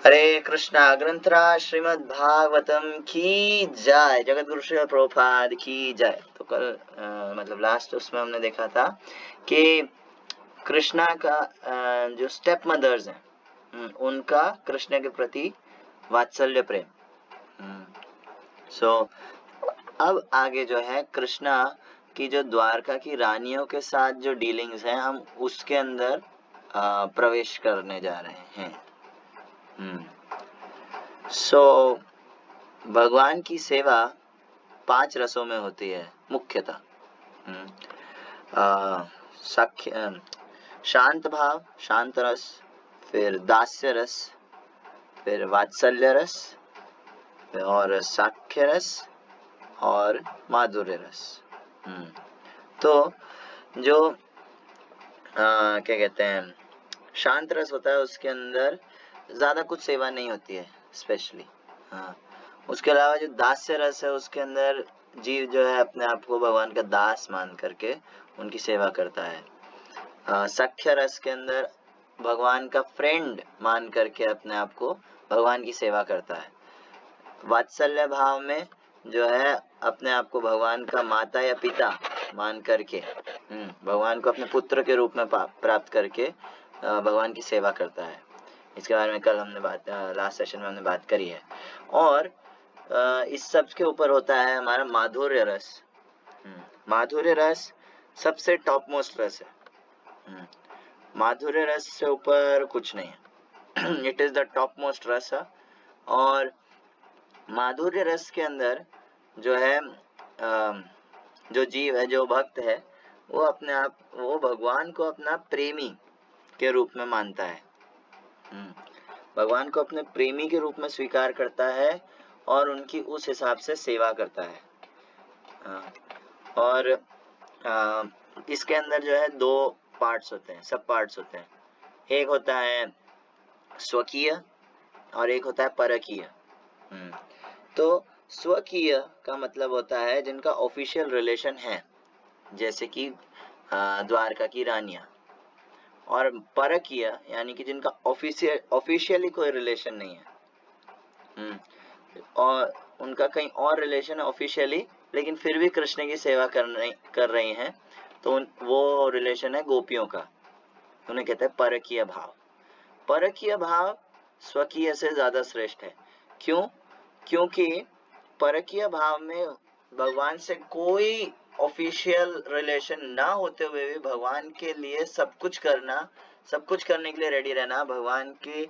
हरे कृष्णा। ग्रंथराज श्रीमद् भागवतम की जय। जगत गुरु श्री प्रभुपाद की जय। तो कल मतलब लास्ट उसमें हमने देखा था कि कृष्णा का जो स्टेप मदर्स हैं उनका कृष्ण के प्रति वात्सल्य प्रेम। सो अब आगे जो है कृष्णा की जो द्वारका की रानियों के साथ जो डीलिंग्स हैं हम उसके अंदर प्रवेश करने जा रहे हैं। सो भगवान की सेवा 5 रसों में होती है मुख्यतः। शांत भाव, शांत रस, फिर दास्य रस, फिर वात्सल्य रस, और साख्य रस और माधुर्य रस। तो जो क्या कहते हैं शांत रस होता है उसके अंदर ज्यादा कुछ सेवा नहीं होती है स्पेशली। उसके अलावा जो दास्य रस है उसके अंदर जीव जो है अपने आप को भगवान का दास मान करके उनकी सेवा करता है। सख्य रस के अंदर भगवान का फ्रेंड मान करके अपने आप को भगवान की सेवा करता है। वात्सल्य भाव में जो है अपने आप को भगवान का माता या पिता मान करके भगवान को अपने पुत्र के रूप में प्राप्त करके भगवान की सेवा करता है। इसके बारे में कल हमने लास्ट सेशन में हमने बात करी है। और इस सब के ऊपर होता है हमारा माधुर्य रस। माधुर्य रस सबसे टॉप मोस्ट रस है। माधुर्य रस से ऊपर कुछ नहीं है। It is the top most रस है। और माधुर्य रस के अंदर जो है जो जीव है, जो भक्त है, वो भगवान को अपना प्रेमी के रूप में मानता है। भगवान को अपने प्रेमी के रूप में स्वीकार करता है और उनकी उस हिसाब से सेवा करता है। और इसके अंदर जो है 2 पार्ट्स होते हैं, सब पार्ट्स होते हैं। एक होता है स्वकीय और एक होता है परकीय। तो स्वकीय का मतलब होता है जिनका ऑफिशियल रिलेशन है, जैसे कि द्वारका की रानियां। और परकीय यानी कि जिनका ऑफिशियली कोई रिलेशन नहीं है, और उनका कहीं और रिलेशन है ऑफिशियली, लेकिन फिर भी कृष्ण की सेवा कर रही हैं, तो वो रिलेशन है गोपियों का। उन्हें कहते हैं परकीय भाव। परकीय भाव स्वकीय से ज्यादा श्रेष्ठ है। क्यों? क्योंकि परकीय भाव में भगवान से कोई ऑफिशियल रिलेशन ना होते हुए भी भगवान के लिए सब कुछ करने के लिए रेडी रहना, भगवान की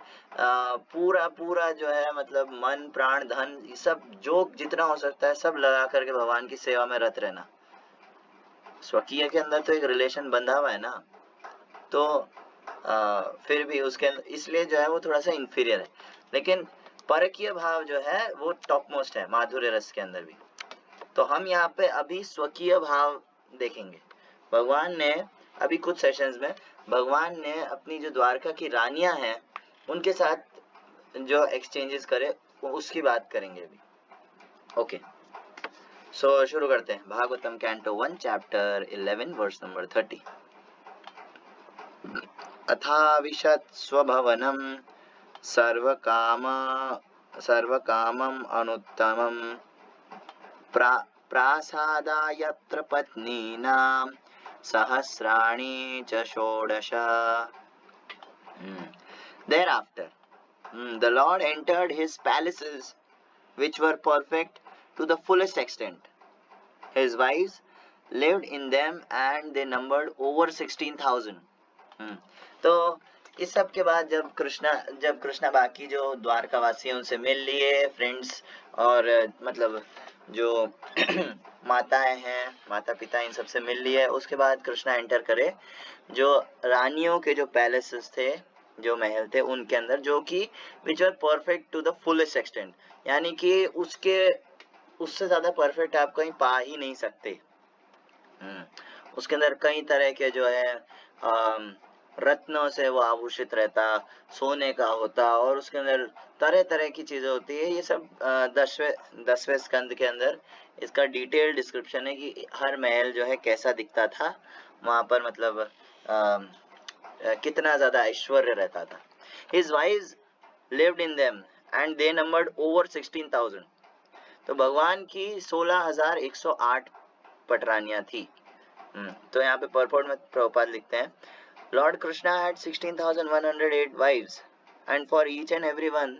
पूरा जो है मतलब मन प्राण धन सब जो जितना हो सकता है सब लगा करके भगवान की सेवा में रत रहना। स्वकीय के अंदर तो एक रिलेशन बंधा हुआ है ना, तो फिर भी उसके अंदर इसलिए जो है वो थोड़ा सा इंफीरियर है। लेकिन परकीय भाव जो है वो टॉप मोस्ट है माधुर्य रस के अंदर भी। तो हम यहाँ पे अभी स्वकीय भाव देखेंगे। भगवान ने अभी कुछ सेशंस में भगवान ने अपनी जो द्वारका की रानियां हैं उनके साथ जो एक्सचेंजेस करे उसकी बात करेंगे अभी। ओके, सो शुरू करते हैं। Bhagavatam canto 1 chapter 11 verse number 30। अथाविशत् स्वभवनं सर्वकामम् अनुत्तमम् प्रासादायत्र पत्नीनां सहस्राणि च षोडश। Thereafter, the Lord entered his palaces, which were perfect to the fullest extent. His wives lived in them, and they numbered over 16,000. तो इस सब के बाद जब कृष्णा बाकी जो द्वारकावासी उनसे मिल लिए, फ्रेंड्स और मतलब जो माताएं हैं, माता पिता, इन सबसे मिल लिए, उसके बाद कृष्णा एंटर करे जो रानियों के जो पैलेसेस थे, जो महल थे उनके अंदर, जो कि which are perfect to the fullest extent, यानी कि उससे ज्यादा परफेक्ट आप कहीं पा ही नहीं सकते। उसके अंदर कई तरह के जो है रत्नों से वो आभूषित रहता, सोने का होता, और उसके अंदर तरह तरह की चीजें होती है। ये सब 10वें स्कंद के अंदर इसका डिटेल डिस्क्रिप्शन है कि हर महल जो है कैसा दिखता था, वहां पर मतलब कितना ज्यादा ऐश्वर्य रहता था। His wives lived in them and they numbered over 16,000. तो भगवान की 16,108 पटरानियां थी। तो यहाँ पे परपोर्ट में प्रभुपाद लिखते हैं, Lord Krishna had 16,108 wives, and for each and every one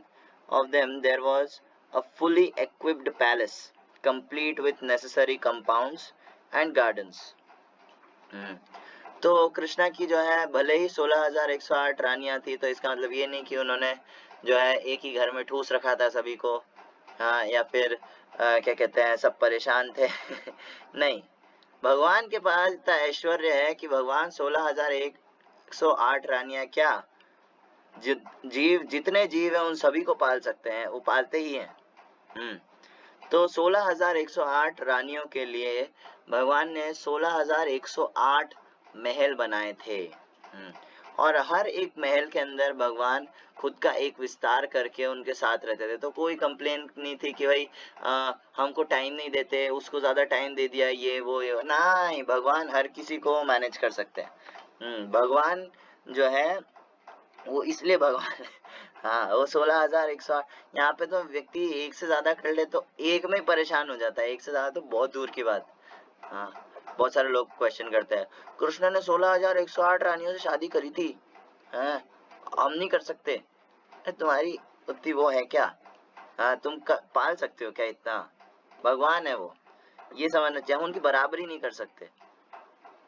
of them there was a fully equipped palace, complete with necessary compounds and gardens. तो कृष्णा की जो है भले ही 16,108 रानियां थी, तो इसका मतलब ये नहीं कि उन्होंने जो है एक ही घर में ठूस रखा था सभी को, हाँ, या फिर क्या कहते हैं सब परेशान थे नहीं, भगवान के पास इतना ऐश्वर्य है कि भगवान 16,108 रानियां क्या, जीव जितने जीव हैं उन सभी को पाल सकते हैं, वो पालते ही हैं। तो 16,108 रानियों के लिए भगवान ने 16,108 महल बनाए थे। और हर एक महल के अंदर भगवान खुद का एक विस्तार करके उनके साथ रहते थे। तो कोई कंप्लेन नहीं थी कि भाई हमको टाइम नहीं देते, उसको ज्यादा टाइम दे दिया, ये वो नहीं, भगवान हर किसी को मैनेज कर सकते हैं। भगवान जो है वो इसलिए भगवान हाँ, वो 16,108, यहाँ पे तो व्यक्ति एक से ज्यादा कर ले तो एक में परेशान हो जाता है, एक से ज्यादा तो बहुत दूर की बात। हाँ, बहुत सारे लोग क्वेश्चन करते हैं, कृष्ण ने 16,108 रानियों से शादी करी थी, हम नहीं कर सकते? तुम्हारी उतनी वो है क्या? हाँ, तुम पाल सकते हो क्या इतना? भगवान है वो, ये समझना चाहिए, उनकी बराबरी नहीं कर सकते।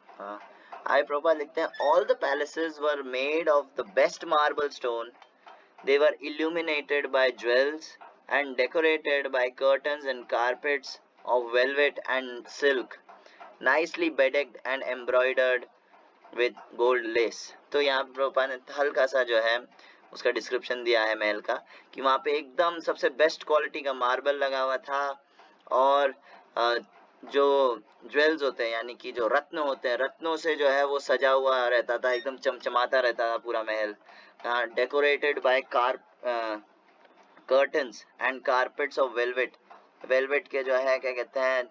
हाँ, आई प्रभुपाद लिखते हैं, all the palaces were made of the best marble stone. They were illuminated by jewels and decorated by curtains and carpets of velvet and silk, nicely bedecked and embroidered with gold lace. तो यहाँ प्रभुपाद ने हल्का सा जो है उसका description दिया है महल का, कि वहाँ पे एकदम सबसे बेस्ट क्वालिटी का मार्बल लगा हुआ था, और जो ज्वेल्स होते हैं यानी कि जो रत्न होते हैं, रत्नों से जो है वो सजा हुआ रहता था, एकदम चमचमाता रहता था पूरा महल, decorated by curtains and carpets of velvet, velvet के जो है क्या कहते हैं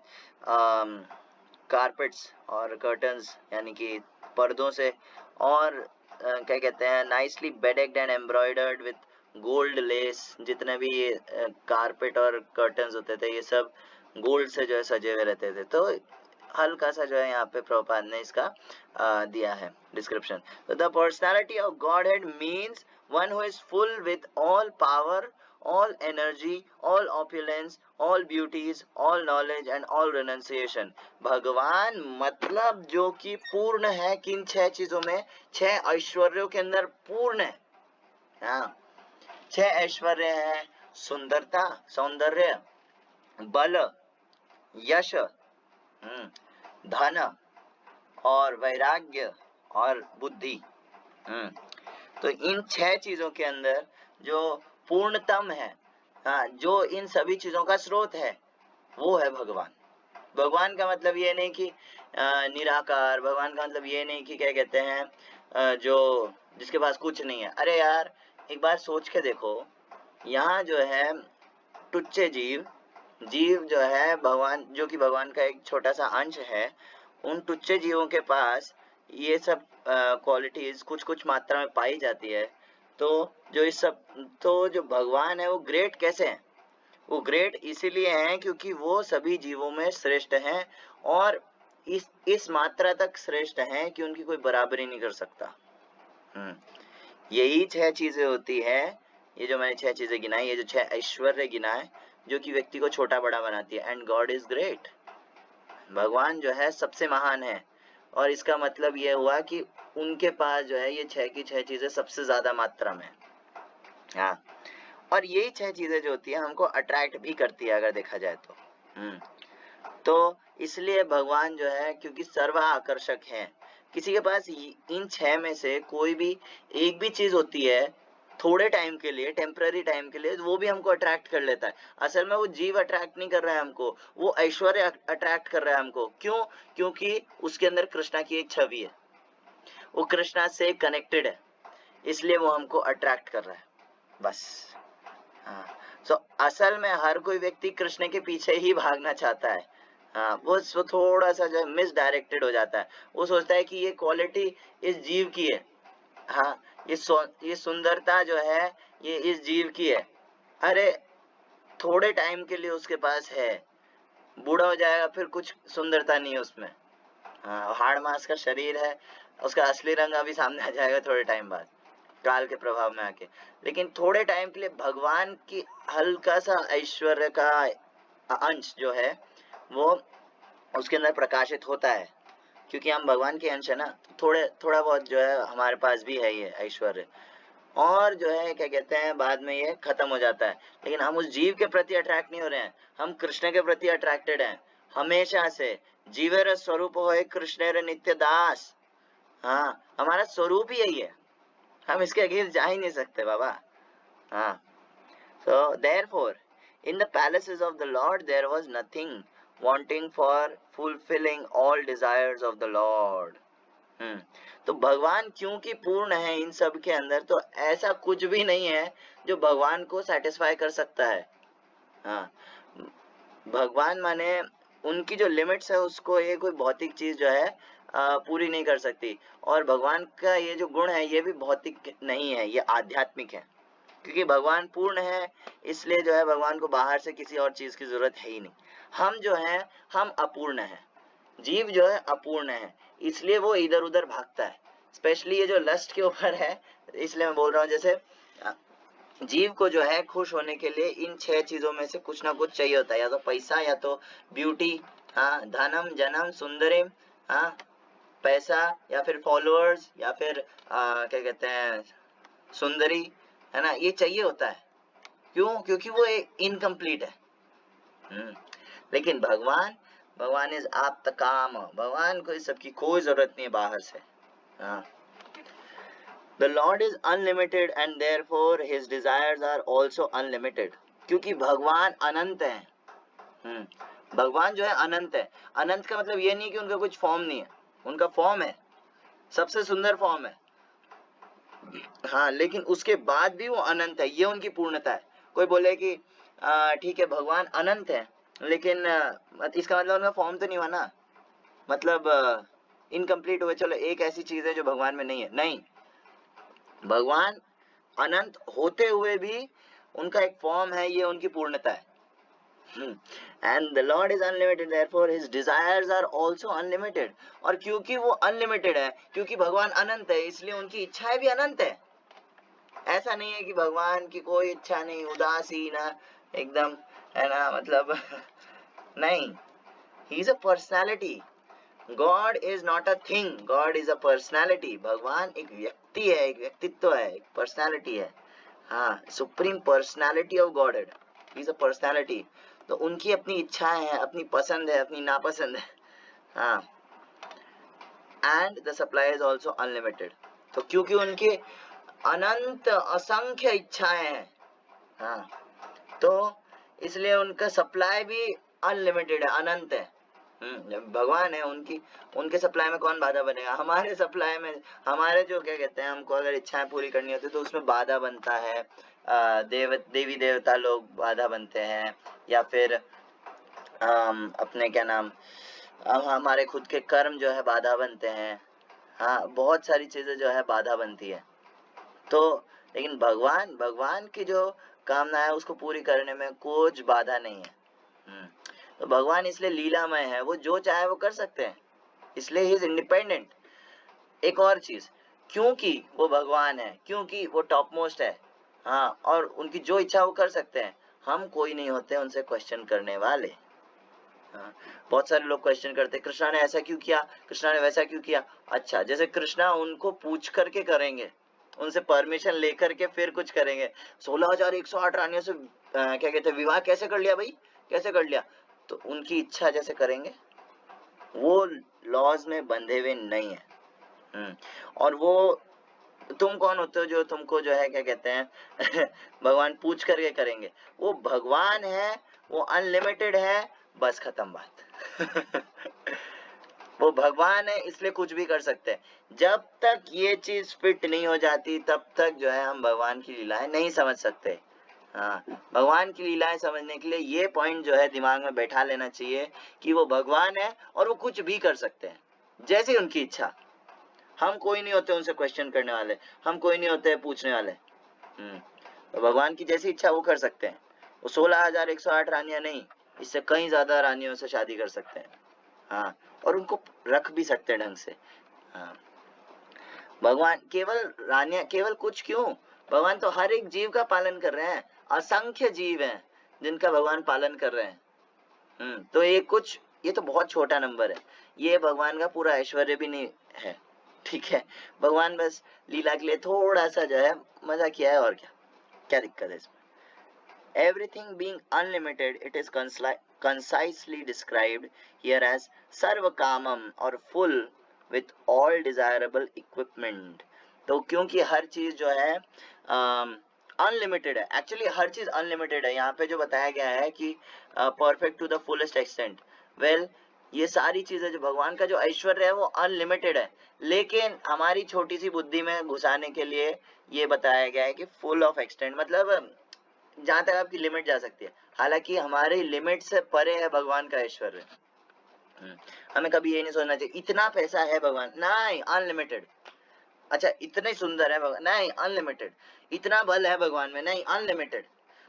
कारपेट्स और कर्टन्स यानी कि पर्दों से, और क्या कहते हैं nicely bedecked and embroidered with gold lace, जितने भी कारपेट और कर्टन्स होते थे ये सब गोल्ड से जो है सजे हुए रहते थे। तो हल्का सा जो है यहाँ पे प्रभुपाद ने इसका दिया है डिस्क्रिप्शन। तो the personality of God head means one who is full with all power, all energy, all opulence, all beauties, all knowledge and all renunciation. भगवान मतलब जो कि पूर्ण है किन 6 चीजों में, 6 ऐश्वर्यों के अंदर पूर्ण है। हाँ, 6 ऐश्वर्य है, सुंदरता, सौंदर्य, बल, यश, धन और वैराग्य और बुद्धि। तो इन 6 चीजों के अंदर जो पूर्णतम है, हाँ, जो इन सभी चीजों का स्रोत है, वो है भगवान। भगवान का मतलब ये नहीं कि निराकार, भगवान का मतलब ये नहीं कि क्या कहते हैं जो जिसके पास कुछ नहीं है। अरे यार, एक बार सोच के देखो, यहाँ जो है टुच्चे जीव जो है भगवान, जो कि भगवान का एक छोटा सा अंश है, उन टुच्चे जीवों के पास ये सब क्वालिटीज कुछ कुछ मात्रा में पाई जाती है। तो जो इस सब, तो जो भगवान है वो ग्रेट कैसे है? वो ग्रेट इसीलिए हैं क्योंकि वो सभी जीवों में श्रेष्ठ हैं, और इस मात्रा तक श्रेष्ठ हैं कि उनकी कोई बराबरी नहीं कर सकता। यही 6 चीजें होती है, ये जो मैंने 6 चीजें गिनाई, ये जो 6 ऐश्वर्य गिनाए, जो कि व्यक्ति को छोटा बड़ा बनाती है। एंड गॉड इज ग्रेट, भगवान जो है सबसे महान है, और इसका मतलब ये हुआ कि उनके पास जो है ये 6 की 6 चीजें सबसे ज्यादा मात्रा में। हाँ, और यही 6 चीजें जो होती है हमको अट्रैक्ट भी करती है अगर देखा जाए तो इसलिए भगवान जो है क्योंकि सर्व आकर्षक है, किसी के पास इन 6 में से कोई भी एक भी चीज होती है थोड़े टाइम के लिए, टेम्पररी टाइम के लिए, वो भी हमको अट्रैक्ट कर लेता है। असल में वो जीव अट्रैक्ट नहीं कर रहा है हमको, वो ऐश्वर्य अट्रैक्ट कर रहा है हमको। क्यों? क्योंकि उसके अंदर कृष्णा की एक छवि है, वो कृष्णा से कनेक्टेड है, इसलिए वो हमको अट्रैक्ट कर रहा है, बस। हाँ, तो असल में हर कोई व्यक्ति कृष्ण के पीछे ही भागना चाहता है। हाँ, वो थोड़ा सा जो मिसडायरेक्टेड हो जाता है, वो सोचता है कि ये क्वालिटी इस जीव की है, हाँ, ये सुंदरता जो है ये इस जीव की है। अरे थोड़े टाइम के लिए उसके पास है, बूढ़ा हो जाएगा फिर कुछ सुंदरता नहीं है उसमें। हाँ, हाड़ मांस का शरीर है, उसका असली रंग अभी सामने आ जाएगा थोड़े टाइम बाद, काल के प्रभाव में आके। लेकिन थोड़े टाइम के लिए भगवान की हल्का सा ऐश्वर्य का अंश जो है वो उसके अंदर प्रकाशित होता है, क्योंकि हम भगवान के अंश है ना, थोड़ा बहुत जो है हमारे पास भी है ये ऐश्वर्य। और जो है क्या कहते हैं, बाद में ये खत्म हो जाता है, लेकिन हम उस जीव के प्रति अट्रैक्ट नहीं हो रहे हैं, हम कृष्ण के प्रति अट्रैक्टेड हैं हमेशा से। जीवेर स्वरूप होए कृष्णेर नित्य दास। हाँ, हमारा स्वरूप ही यही है, हम इसके अगेंस्ट जा ही नहीं सकते बाबा। हाँ, so therefore in the palaces of the Lord there was nothing wanting for fulfilling all desires of the Lord. तो भगवान क्योंकि पूर्ण है इन सब के अंदर, तो ऐसा कुछ भी नहीं है जो भगवान को सेटिस्फाई कर सकता है। हाँ, भगवान माने उनकी जो लिमिट्स है उसको ये कोई भौतिक चीज जो है पूरी नहीं कर सकती। और भगवान का ये जो गुण है ये भी भौतिक नहीं है, ये आध्यात्मिक है, क्योंकि भगवान पूर्ण है, इसलिए जो है भगवान को बाहर से किसी और चीज की जरूरत है ही नहीं। हम जो है हम अपूर्ण है, जीव जो है अपूर्ण है, इसलिए वो इधर उधर भागता है। स्पेशली ये जो लस्ट के ऊपर है, इसलिए मैं बोल रहा हूँ, जैसे जीव को जो है खुश होने के लिए इन 6 चीजों में से कुछ ना कुछ चाहिए होता है, या तो पैसा, या तो ब्यूटी, हाँ, धनम जनम सुंदरिम, हाँ, पैसा, या फिर फॉलोअर्स, या फिर क्या कहते हैं सुंदरी, है ना, ये चाहिए होता है। क्यों? क्योंकि वो इनकम्प्लीट है। लेकिन भगवान इज आप काम, भगवान को इस सब की कोई जरूरत नहीं है बाहर से। हाँ, The Lord is unlimited and therefore his desires are also unlimited. क्योंकि भगवान अनंत है। भगवान जो है अनंत है। अनंत का मतलब ये नहीं कि उनका कुछ फॉर्म नहीं है, उनका फॉर्म है, सबसे सुंदर फॉर्म है। हाँ, लेकिन उसके बाद भी वो अनंत है, ये उनकी पूर्णता है। कोई बोले कि ठीक है भगवान अनंत है, लेकिन इसका मतलब उनका फॉर्म तो नहीं हुआ ना, मतलब इनकम्प्लीट हुए। चलो एक ऐसी चीज है जो भगवान में नहीं है, नहीं, भगवान अनंत होते हुए भी उनका एक फॉर्म है, ये उनकी पूर्णता है। And the Lord is unlimited, therefore his desires are also unlimited. और क्योंकि वो अनलिमिटेड है, क्योंकि भगवान अनंत है, इसलिए उनकी इच्छाएं भी अनंत है। ऐसा नहीं है कि भगवान की कोई इच्छा नहीं, उदासीन है एकदम, है ना, मतलब नहीं, he is a personality. God is not a thing, God is a personality. भगवान एक व्यक्ति है, एक व्यक्तित्व है, एक पर्सनालिटी है। हाँ, supreme personality of godhead, he is a personality. तो उनकी अपनी इच्छाएं हैं, अपनी पसंद है, अपनी नापसंद है। हाँ, and the supply is also unlimited. तो क्योंकि उनके अनंत असंख्य इच्छाएं हैं, हाँ, तो इसलिए उनका सप्लाई भी अनलिमिटेड है, अनंत है। भगवान है, उनके सप्लाई में कौन बाधा बनेगा? हमारे सप्लाई में, हमारे जो क्या कहते हैं, हमको अगर इच्छाएं पूरी करनी होती तो उसमें बाधा बनता है। देवी देवता लोग बाधा बनते हैं, या फिर अपने क्या नाम, हमारे खुद के कर्म जो है बाधा बनते हैं। हाँ, बहुत सारी चीजें जो है बाधा बनती है। तो लेकिन भगवान की जो कामना है उसको पूरी करने में कुछ बाधा नहीं है। तो भगवान इसलिए लीलामय है, वो जो चाहे वो कर सकते हैं, इसलिए ही इज इंडिपेंडेंट। एक और चीज, क्योंकि वो भगवान है, क्योंकि वो टॉप मोस्ट है, हाँ, और उनकी जो इच्छा वो कर सकते हैं, हम कोई नहीं होते उनसे क्वेश्चन करने वाले। हाँ, बहुत सारे लोग क्वेश्चन करते हैं, कृष्णा ने ऐसा क्यों किया, कृष्णा ने वैसा क्यों किया। अच्छा, जैसे कृष्णा उनको पूछ करके करेंगे, उनसे परमिशन लेकर के फिर कुछ करेंगे। 16,108 रानियों से क्या कहते हैं, विवाह कैसे कर लिया भाई, कैसे कर लिया? तो उनकी इच्छा जैसे करेंगे, वो लॉज में बंधे हुए नहीं है। और वो तुम कौन होते हो जो तुमको जो है क्या कहते हैं भगवान पूछ करके करेंगे? वो भगवान है, वो अनलिमिटेड है, बस खत्म बात वो भगवान है इसलिए कुछ भी कर सकते हैं। जब तक ये चीज फिट नहीं हो जाती तब तक जो है हम भगवान की लीलाएं नहीं समझ सकते। हाँ, भगवान की लीलाएं समझने के लिए ये पॉइंट जो है दिमाग में बैठा लेना चाहिए कि वो भगवान है और वो कुछ भी कर सकते हैं, जैसी उनकी इच्छा। हम कोई नहीं होते उनसे क्वेश्चन करने वाले, हम कोई नहीं होते पूछने वाले। तो भगवान की जैसी इच्छा वो कर सकते हैं। वो 16,108 रानियां नहीं, इससे कई ज्यादा रानियों से शादी कर सकते हैं। हाँ, और उनको रख भी सकते हैं ढंग से। हाँ, भगवान केवल रानियां, केवल कुछ क्यों, भगवान तो हर एक जीव का पालन कर रहे हैं। असंख्य जीव हैं जिनका भगवान पालन कर रहे हैं। तो ये तो बहुत छोटा नंबर है, ये भगवान का पूरा ऐश्वर्य भी नहीं है। ठीक है, भगवान बस लीला के लिए थोड़ा सा जो है मजा किया है, और क्या दिक्कत है इसमें। Everything being unlimited, it is concisely described here as sarvakamam और full with all desirable equipment। तो क्योंकि हर चीज जो है अनलिमिटेड है, एक्चुअली हर चीज अनलिमिटेड है। यहाँ पे जो बताया गया है कि perfect to the fullest extent, well ये सारी चीजें जो भगवान का जो ऐश्वर्य है वो अनलिमिटेड है, लेकिन हमारी छोटी सी बुद्धि में घुसाने के लिए ये बताया गया है कि फुल ऑफ एक्सटेंट, मतलब जहां तक आपकी लिमिट जा सकती है। हालांकि हमारी लिमिट से परे है भगवान का ऐश्वर्य। हमें कभी ये नहीं सोचना चाहिए इतना पैसा है भगवान, नहीं, अनलिमिटेड। अच्छा, इतने सुंदर है भगवान, नहीं, अनलिमिटेड। इतना बल है भगवान में, नहीं, अनलिमिटेड।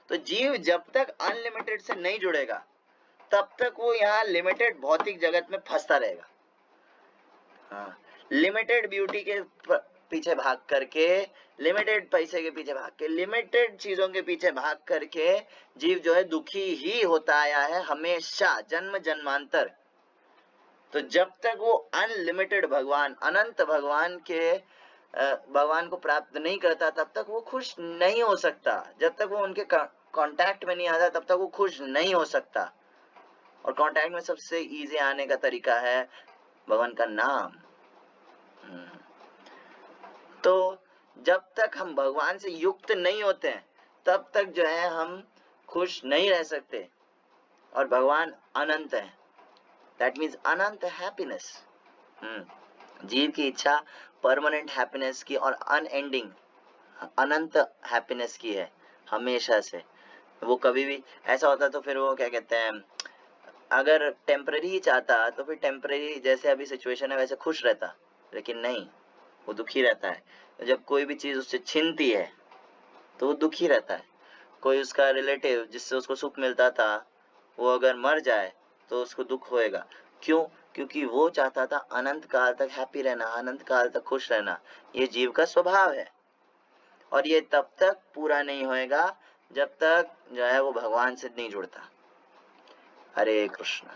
तो जीव जब तक अनलिमिटेड से नहीं जुड़ेगा तब तक वो यहाँ लिमिटेड भौतिक जगत में फंसता रहेगा। हाँ, लिमिटेड ब्यूटी के पीछे भाग करके, लिमिटेड पैसे के पीछे भाग के, लिमिटेड चीजों के पीछे भाग करके जीव जो है दुखी ही होता आया है हमेशा, जन्म जन्मांतर। तो जब तक वो अनलिमिटेड भगवान, अनंत भगवान को प्राप्त नहीं करता तब तक वो खुश नहीं हो सकता। जब तक वो उनके कांटेक्ट में नहीं आता तब तक वो खुश नहीं हो सकता। और कांटेक्ट में सबसे इजी आने का तरीका है भगवान का नाम। तो जब तक हम भगवान से युक्त नहीं होते हैं तब तक जो है हम खुश नहीं रह सकते। और भगवान अनंत है, दैट मीन्स अनंत हैप्पीनेस। जीव की इच्छा परमानेंट हैप्पीनेस की और अनएंडिंग अनंत हैप्पीनेस की है हमेशा से। वो कभी भी ऐसा होता तो फिर वो क्या कहते हैं, अगर टेम्पररी ही चाहता तो फिर टेम्पररी जैसे अभी सिचुएशन है वैसे खुश रहता, लेकिन नहीं, वो दुखी रहता है। जब कोई भी चीज उससे छिनती है तो वो दुखी रहता है। कोई उसका रिलेटिव जिससे उसको सुख मिलता था वो अगर मर जाए तो उसको दुख होएगा। क्यों? क्योंकि वो चाहता था अनंत काल तक हैप्पी रहना, अनंत काल तक खुश रहना। ये जीव का स्वभाव है और ये तब तक पूरा नहीं होएगा जब तक जो है वो भगवान से नहीं जुड़ता। हरे कृष्ण।